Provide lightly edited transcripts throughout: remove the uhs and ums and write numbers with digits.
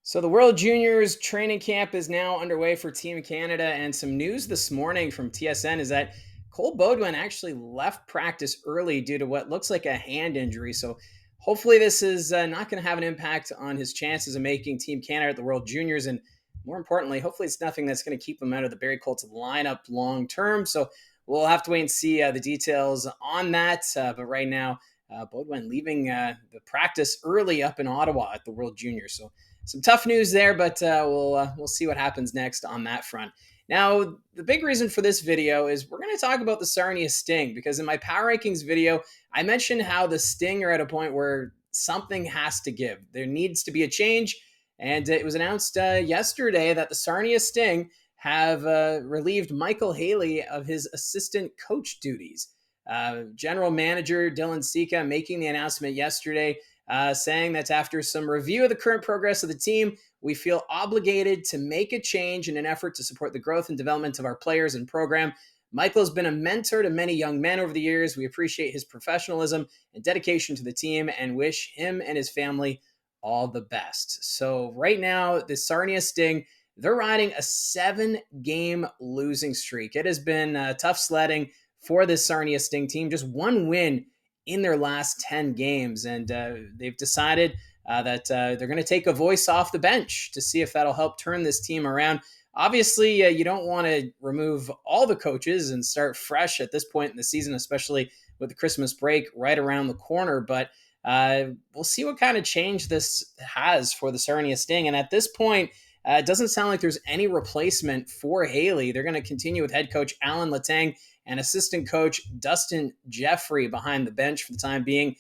So the World Juniors training camp is now underway for Team Canada, and some news this morning from TSN is that Cole Baudouin actually left practice early due to what looks like a hand injury. So hopefully this is not going to have an impact on his chances of making Team Canada at the World Juniors, and more importantly, hopefully it's nothing that's going to keep him out of the Barrie Colts lineup long term. So we'll have to wait and see the details on that. But right now, Baudouin leaving the practice early up in Ottawa at the World Juniors. So some tough news there, but we'll see what happens next on that front. Now, the big reason for this video is we're going to talk about the Sarnia Sting, because in my power rankings video, I mentioned how the Sting are at a point where something has to give. There needs to be a change, and it was announced yesterday that the Sarnia Sting have relieved Michael Haley of his assistant coach duties. General Manager Dylan Sika making the announcement yesterday, saying that after some review of the current progress of the team, we feel obligated to make a change in an effort to support the growth and development of our players and program. Michael has been a mentor to many young men over the years. We appreciate his professionalism and dedication to the team and wish him and his family all the best. So right now, the Sarnia Sting, they're riding a 7-game losing streak. It has been tough sledding for this Sarnia Sting team. Just one win in their last 10 games. And they've decided that they're going to take a voice off the bench to see if that'll help turn this team around. Obviously, you don't want to remove all the coaches and start fresh at this point in the season, especially with the Christmas break right around the corner. But we'll see what kind of change this has for the Sarnia Sting. And at this point, it doesn't sound like there's any replacement for Haley. They're going to continue with head coach Alan Letang and assistant coach Dustin Jeffrey behind the bench for the time being.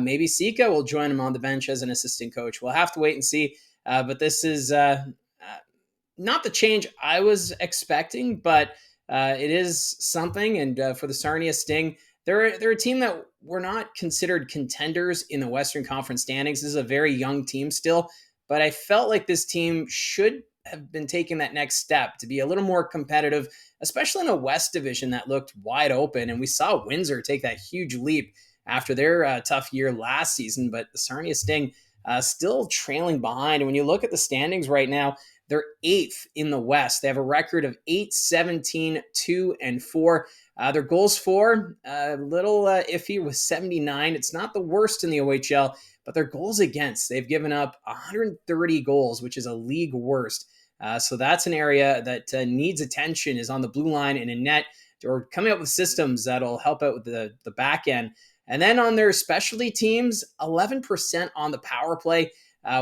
Maybe Sika will join him on the bench as an assistant coach. We'll have to wait and see. But this is not the change I was expecting, but it is something. And for the Sarnia Sting, they're a team that were not considered contenders in the Western Conference standings. This is a very young team still, but I felt like this team should have been taking that next step to be a little more competitive, especially in a West division that looked wide open. And we saw Windsor take that huge leap after their tough year last season, but the Sarnia Sting still trailing behind. And when you look at the standings right now, they're 8th in the West. They have a record of 8-17, 2-4. Their goals for, a little iffy with 79. It's not the worst in the OHL, but their goals against, they've given up 130 goals, which is a league worst. So that's an area that needs attention, is on the blue line and in net, or coming up with systems that'll help out with the back end. And then on their specialty teams, 11% on the power play,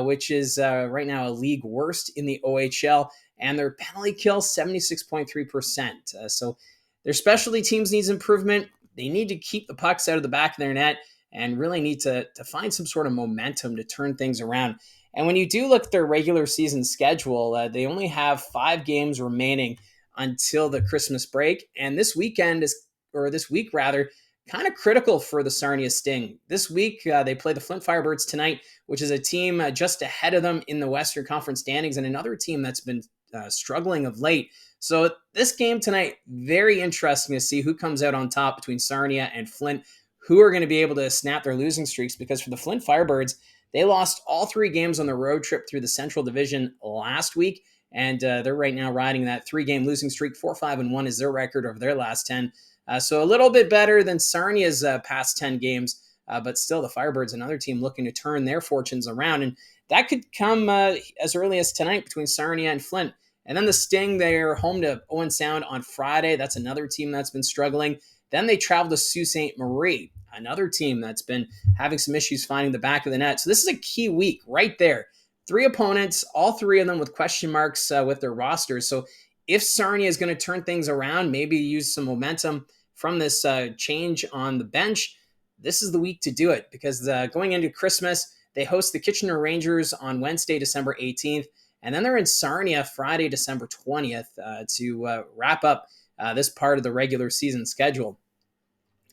which is right now a league worst in the OHL. And their penalty kill, 76.3%. So their specialty teams needs improvement. They need to keep the pucks out of the back of their net and really need to find some sort of momentum to turn things around. And when you do look at their regular season schedule, they only have 5 games remaining until the Christmas break. And this week rather, kind of critical for the Sarnia Sting. This week, they play the Flint Firebirds tonight, which is a team just ahead of them in the Western Conference standings, and another team that's been struggling of late. So this game tonight, very interesting to see who comes out on top between Sarnia and Flint, who are going to be able to snap their losing streaks, because for the Flint Firebirds, they lost all 3 games on the road trip through the Central Division last week, and they're right now riding that 3-game losing streak. 4-5-1 is their record over their last 10. So a little bit better than Sarnia's past 10 games, but still the Firebirds, another team looking to turn their fortunes around, and that could come as early as tonight between Sarnia and Flint. And then the Sting, they're home to Owen Sound on Friday. That's another team that's been struggling. Then they travel to Sault Ste. Marie, another team that's been having some issues finding the back of the net. So this is a key week right there. 3 opponents, all 3 of them with question marks with their rosters. So if Sarnia is going to turn things around, maybe use some momentum from this change on the bench, this is the week to do it, because going into Christmas, they host the Kitchener Rangers on Wednesday, December 18th, and then they're in Sarnia Friday, December 20th to wrap up this part of the regular season schedule.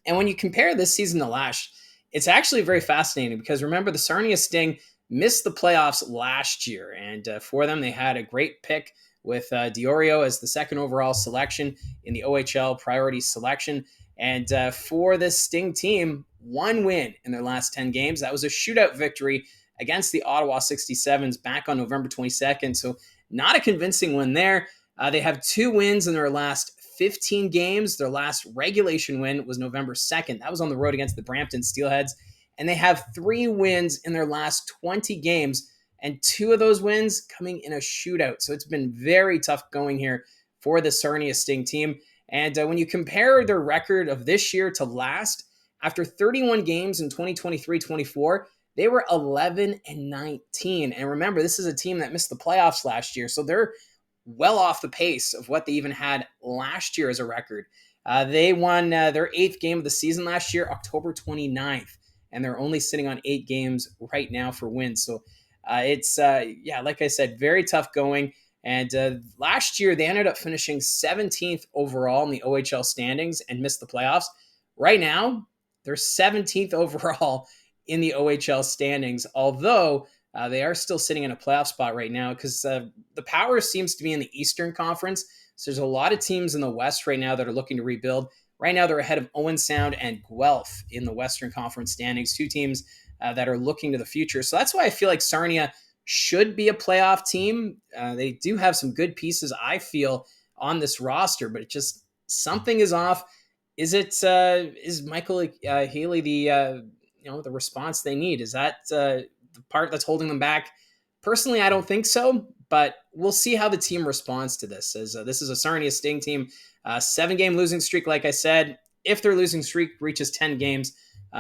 And when you compare this season to last, it's actually very fascinating, because remember, the Sarnia Sting missed the playoffs last year, and for them, they had a great pick with Diorio as the 2nd overall selection in the OHL priority selection. And for this Sting team, 1 win in their last 10 games. That was a shootout victory against the Ottawa 67s back on November 22nd. So not a convincing win there. They have 2 wins in their last 15 games. Their last regulation win was November 2nd. That was on the road against the Brampton Steelheads. And they have 3 wins in their last 20 games, and 2 of those wins coming in a shootout. So it's been very tough going here for the Sarnia Sting team. And when you compare their record of this year to last, after 31 games in 2023-24, they were 11-19. And remember, this is a team that missed the playoffs last year, so they're well off the pace of what they even had last year as a record. They won their 8th game of the season last year, October 29th, and they're only sitting on 8 games right now for wins. So it's, like I said, very tough going. And last year, they ended up finishing 17th overall in the OHL standings and missed the playoffs. Right now, they're 17th overall in the OHL standings, although they are still sitting in a playoff spot right now because the power seems to be in the Eastern Conference. So there's a lot of teams in the West right now that are looking to rebuild. Right now, they're ahead of Owen Sound and Guelph in the Western Conference standings, 2 teams that are looking to the future. So that's why I feel like Sarnia should be a playoff team. They do have some good pieces, I feel, on this roster, but it just something is off. Is Michael Haley the response they need? Is that the part that's holding them back? Personally, I don't think so, but we'll see how the team responds to this. As this is a Sarnia Sting team, 7-game losing streak. Like I said, if their losing streak reaches 10 games,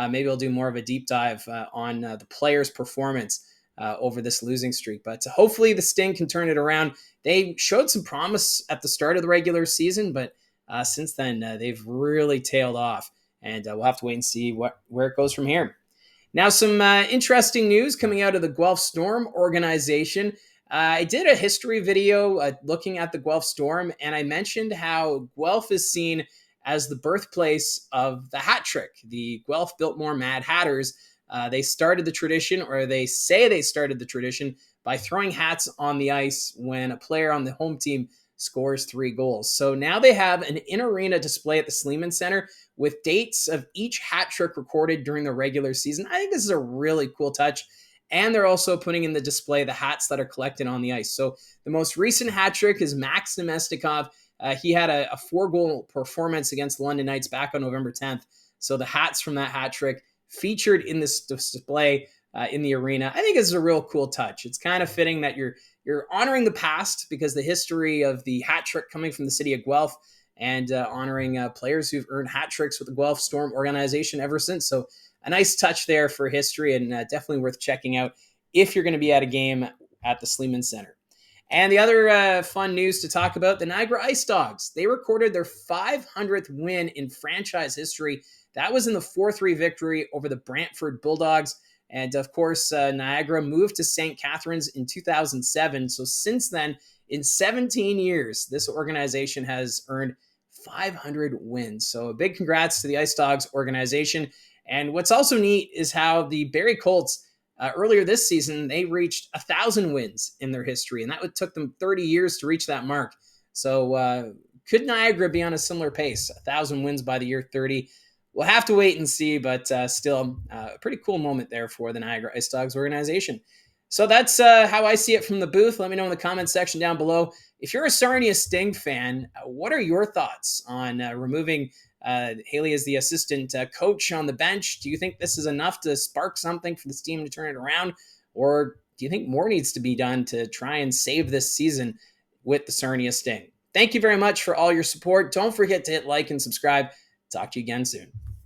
maybe I'll do more of a deep dive on the players' performance over this losing streak. But hopefully the Sting can turn it around. They showed some promise at the start of the regular season, but since then they've really tailed off, and we'll have to wait and see where it goes from here. Now, some interesting news coming out of the Guelph Storm organization. I did a history video looking at the Guelph Storm, and I mentioned how Guelph is seen as the birthplace of the hattrick, the Guelph Biltmore Mad Hatters. They started the tradition, or they say they started the tradition, by throwing hats on the ice when a player on the home team scores 3 goals. So now they have an in-arena display at the Sleeman Centre with dates of each hat trick recorded during the regular season. I think this is a really cool touch. And they're also putting in the display the hats that are collected on the ice. So the most recent hat trick is Max Nemestikov. He had a 4-goal performance against the London Knights back on November 10th. So the hats from that hat trick featured in this display in the arena. I think this is a real cool touch. It's kind of fitting that you're honoring the past, because the history of the hat trick coming from the city of Guelph, and honoring players who've earned hat tricks with the Guelph Storm organization ever since. So a nice touch there for history, and definitely worth checking out if you're going to be at a game at the Sleeman Centre. And the other fun news to talk about, the Niagara Ice Dogs. They recorded their 500th win in franchise history. That was in the 4-3 victory over the Brantford Bulldogs. And of course, Niagara moved to St. Catharines in 2007. So since then, in 17 years, this organization has earned 500 wins. So a big congrats to the Ice Dogs organization. And what's also neat is how the Barrie Colts, earlier this season, they reached 1,000 wins in their history. And that took them 30 years to reach that mark. So could Niagara be on a similar pace? 1,000 wins by the year 30. We'll have to wait and see, but still a pretty cool moment there for the Niagara Ice Dogs organization. So that's how I see it from the booth. Let me know in the comment section down below. If you're a Sarnia Sting fan, what are your thoughts on removing Haley as the assistant coach on the bench? Do you think this is enough to spark something for this team to turn it around? Or do you think more needs to be done to try and save this season with the Sarnia Sting? Thank you very much for all your support. Don't forget to hit like and subscribe. Talk to you again soon.